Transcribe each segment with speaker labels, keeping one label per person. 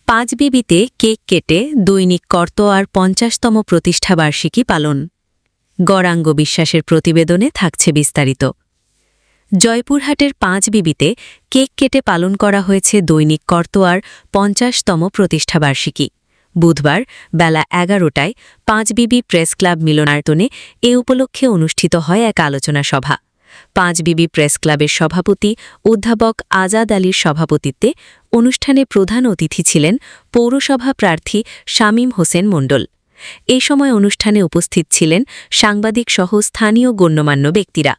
Speaker 1: পাঁচবিবিতে cake কেটে দৈনিক করতোয়ার ৫০তম প্রতিষ্ঠাবার্ষিকী পালন। গৌরাঙ্গ বিশ্বাসের প্রতিবেদনে থাকছে বিস্তারিত। জয়পুরহাটের পাঁচবিবিতে কেক কেটে পালন করা হয়েছে দৈনিক করতোয়ার ৫০তম প্রতিষ্ঠাবার্ষিকী। বুধবার বেলা ১১টায় পাঁচবিবি প্রেস ক্লাব মিলনায়তনে এ উপলক্ষে অনুষ্ঠিত হয় এক আলোচনা সভা। পাঁচবিবি প্রেস ক্লাবের সভাপতি অধ্যাপক আজাদ আলীর সভাপতিত্বে অনুষ্ঠানে প্রধান অতিথি ছিলেন পৌরসভা প্রার্থী শামীম হোসেন মণ্ডল। এই সময় অনুষ্ঠানে উপস্থিত ছিলেন সাংবাদিকসহ স্থানীয় গণ্যমান্য ব্যক্তিরা।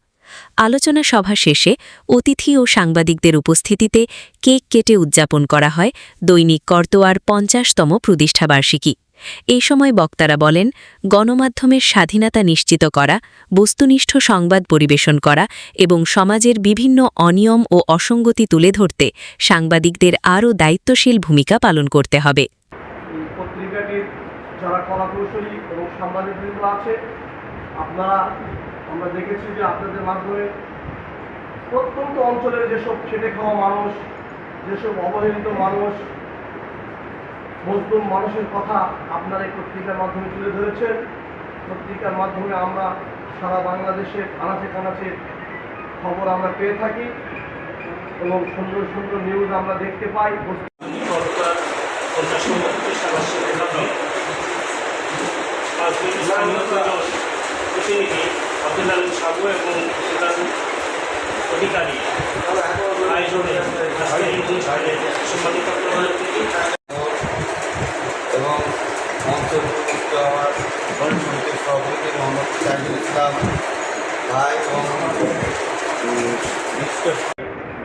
Speaker 1: আলোচনা সভা শেষে অতিথি ও সাংবাদিকদের উপস্থিতিতে কেক কেটে উদযাপন করা হয় দৈনিক করতোয়ার ৫০তম প্রতিষ্ঠাবার্ষিকী। এই সময় বক্তারা বলেন, গণমাধ্যমের স্বাধীনতা নিশ্চিত করা, বস্তুনিষ্ঠ সংবাদ পরিবেশন করা এবং সমাজের বিভিন্ন অনিয়ম ও অসঙ্গতি তুলে ধরতে সাংবাদিকদের আরও দায়িত্বশীল ভূমিকা পালন করতে হবে।
Speaker 2: পত্রিকাটির যারা কলাকৌশলী এবং সাংবাদিকবৃন্দ আছে, আমরা দেখেছি যে আপনাদের মাধ্যমে প্রত্যন্ত অঞ্চলের যেসব খেটে খাওয়া মানুষ, যেসব অবহেলিত মানুষ, মজলুম মানুষের কথা আপনারা এই পত্রিকার মাধ্যমে তুলে ধরেছেন। পত্রিকার মাধ্যমে আমরা সারা বাংলাদেশের আনাচে কানাচে খবর আমরা পেয়ে থাকি এবং সুন্দর সুন্দর নিউজ আমরা দেখতে পাই।
Speaker 3: প্রতিনিধি আব্দুল আলম সাবু এবং অধিকারী আয়োজনে
Speaker 4: এবং মঞ্চযুক্ত আমার গণিত সমিতির সভাপতি মোহাম্মদ সাইদুল ইসলাম ভাই এবং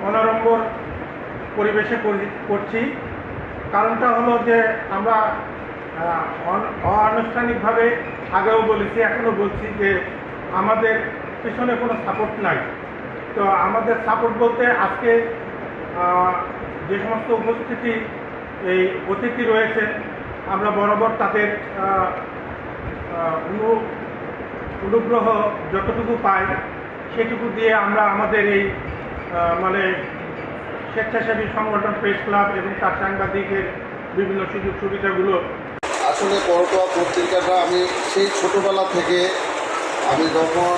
Speaker 2: অনাড়ম্বর পরিবেশে করছি। কারণটা হলো যে আমরা অনানুষ্ঠানিকভাবে আগেও বলেছি, এখনও বলছি যে আমাদের পেছনে কোনো সাপোর্ট নাই। তো আমাদের সাপোর্ট বলতে আজকে যে সমস্ত উপস্থিতি এই অতিথি রয়েছে, আমরা বরাবর তাদের অনুগ্রহ যতটুকু পাই সেটুকু দিয়ে আমরা আমাদের এই স্বেচ্ছাসেবী সংগঠন প্রেস ক্লাব এবং তার সাংবাদিকের বিভিন্ন সুযোগ সুবিধাগুলো।
Speaker 4: আসলে করতোয়া পত্রিকাটা আমি সেই ছোটোবেলা থেকে যখন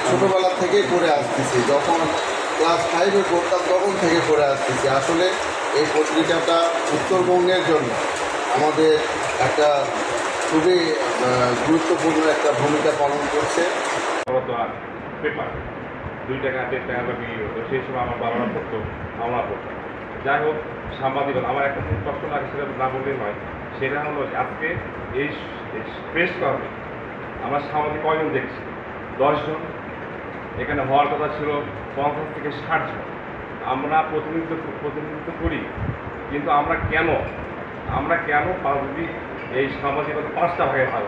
Speaker 4: ছোটোবেলা থেকে করে আসতেছি, যখন ক্লাস 5-এ পড়তাম তখন থেকে করে আসতেছি। আসলে এই পত্রিকাটা উত্তরবঙ্গের জন্য আমাদের একটা খুবই গুরুত্বপূর্ণ একটা ভূমিকা পালন করছে।
Speaker 5: পেপার 2 টাকা 1.5 টাকা বা বিক্রি হতো, সেই সময় আমার বাবারা পড়তো, আমরা পড়তাম। যাই হোক, সাংবাদিকতা আমার একটা কষ্ট লাগে, সেটা না বললেই নয়। সেটা হলো আজকে এই প্রেস ক্লাবে আমরা সাংবাদিক কয়জন দেখছি? 10 জন। এখানে হওয়ার কথা ছিল 50 থেকে 60 জন। আমরা প্রতিনিধিত্ব করি, কিন্তু আমরা কেন পাঁচবিবি এই সাংবাদিকতা 5টা ভাগে ভাগ